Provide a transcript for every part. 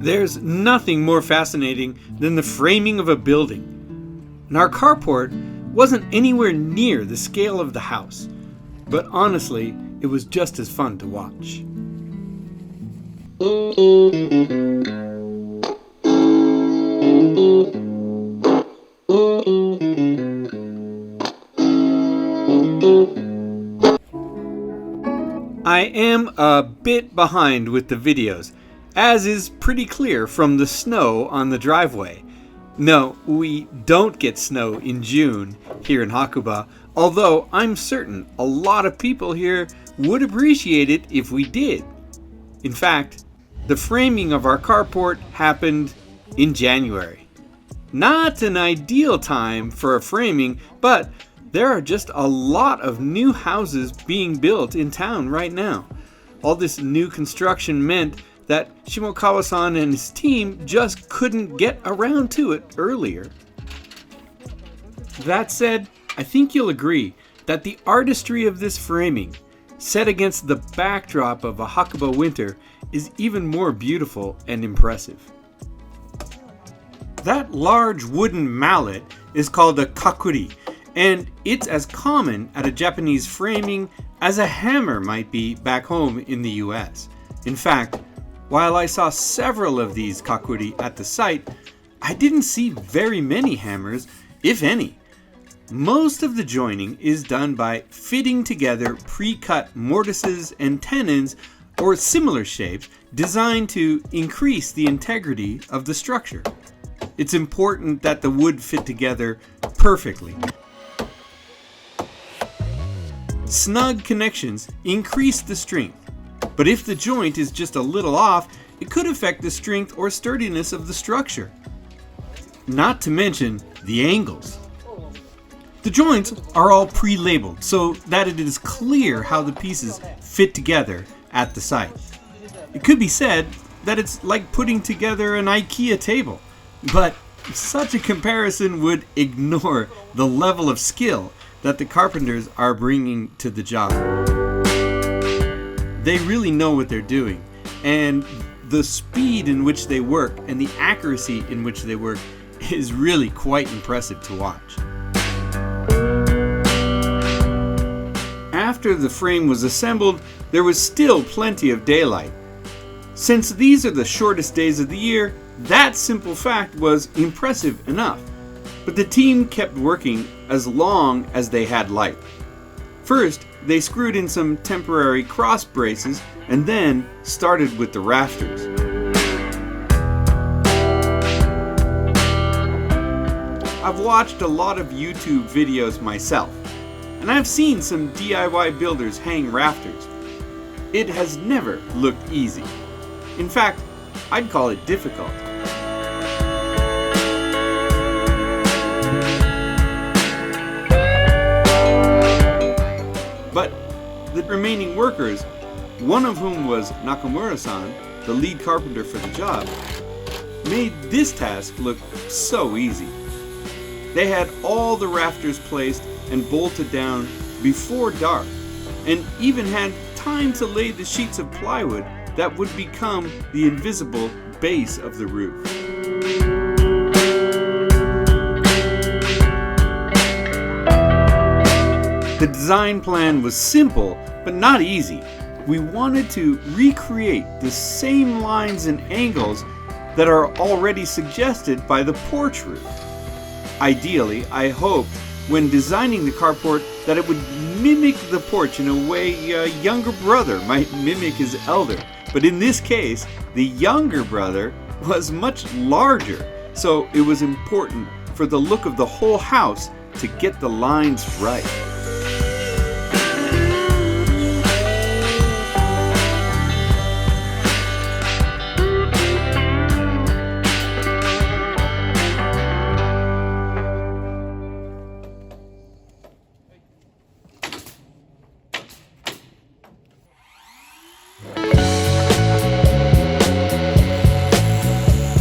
There's nothing more fascinating than the framing of a building. And our carport wasn't anywhere near the scale of the house, but honestly, it was just as fun to watch. I am a bit behind with the videos, as is pretty clear from the snow on the driveway. No, we don't get snow in June here in Hakuba, although I'm certain a lot of people here would appreciate it if we did. In fact, the framing of our carport happened in January. Not an ideal time for a framing, but there are just a lot of new houses being built in town right now. All this new construction meant that Shimokawa-san and his team just couldn't get around to it earlier. That said, I think you'll agree that the artistry of this framing, set against the backdrop of a Hakuba winter, is even more beautiful and impressive. That large wooden mallet is called a kakuri, and it's as common at a Japanese framing as a hammer might be back home in the US. In fact, while I saw several of these kakuri at the site, I didn't see very many hammers, if any. Most of the joining is done by fitting together pre-cut mortises and tenons or similar shapes designed to increase the integrity of the structure. It's important that the wood fit together perfectly. Snug connections increase the strength, but if the joint is just a little off, it could affect the strength or sturdiness of the structure. Not to mention the angles. The joints are all pre-labeled so that it is clear how the pieces fit together at the site. It could be said that it's like putting together an IKEA table, but such a comparison would ignore the level of skill that the carpenters are bringing to the job. They really know what they're doing, and the speed in which they work and the accuracy in which they work is really quite impressive to watch. After the frame was assembled, there was still plenty of daylight. Since these are the shortest days of the year, that simple fact was impressive enough. But the team kept working as long as they had light. First, they screwed in some temporary cross braces and then started with the rafters. I've watched a lot of YouTube videos myself, and I've seen some DIY builders hang rafters. It has never looked easy. In fact, I'd call it difficult. But the remaining workers, one of whom was Nakamura-san, the lead carpenter for the job, made this task look so easy. They had all the rafters placed and bolted down before dark, and even had time to lay the sheets of plywood that would become the invisible base of the roof. The design plan was simple, but not easy. We wanted to recreate the same lines and angles that are already suggested by the porch roof. Ideally, I hoped when designing the carport that it would mimic the porch in a way a younger brother might mimic his elder. But in this case, the younger brother was much larger, so it was important for the look of the whole house to get the lines right.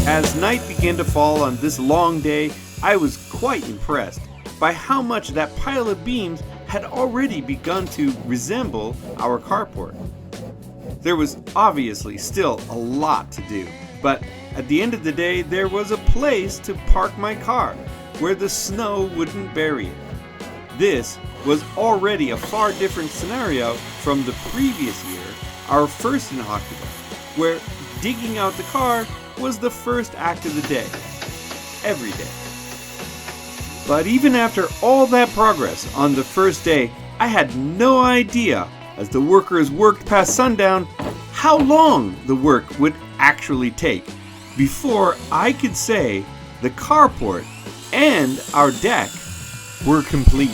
As night began to fall on this long day, I was quite impressed by how much that pile of beams had already begun to resemble our carport. There was obviously still a lot to do, but at the end of the day, there was a place to park my car where the snow wouldn't bury it. This was already a far different scenario from the previous year, our first in Hakuba, where digging out the car was the first act of the day, every day. But even after all that progress on the first day, I had no idea, as the workers worked past sundown, how long the work would actually take before I could say the carport and our deck were complete.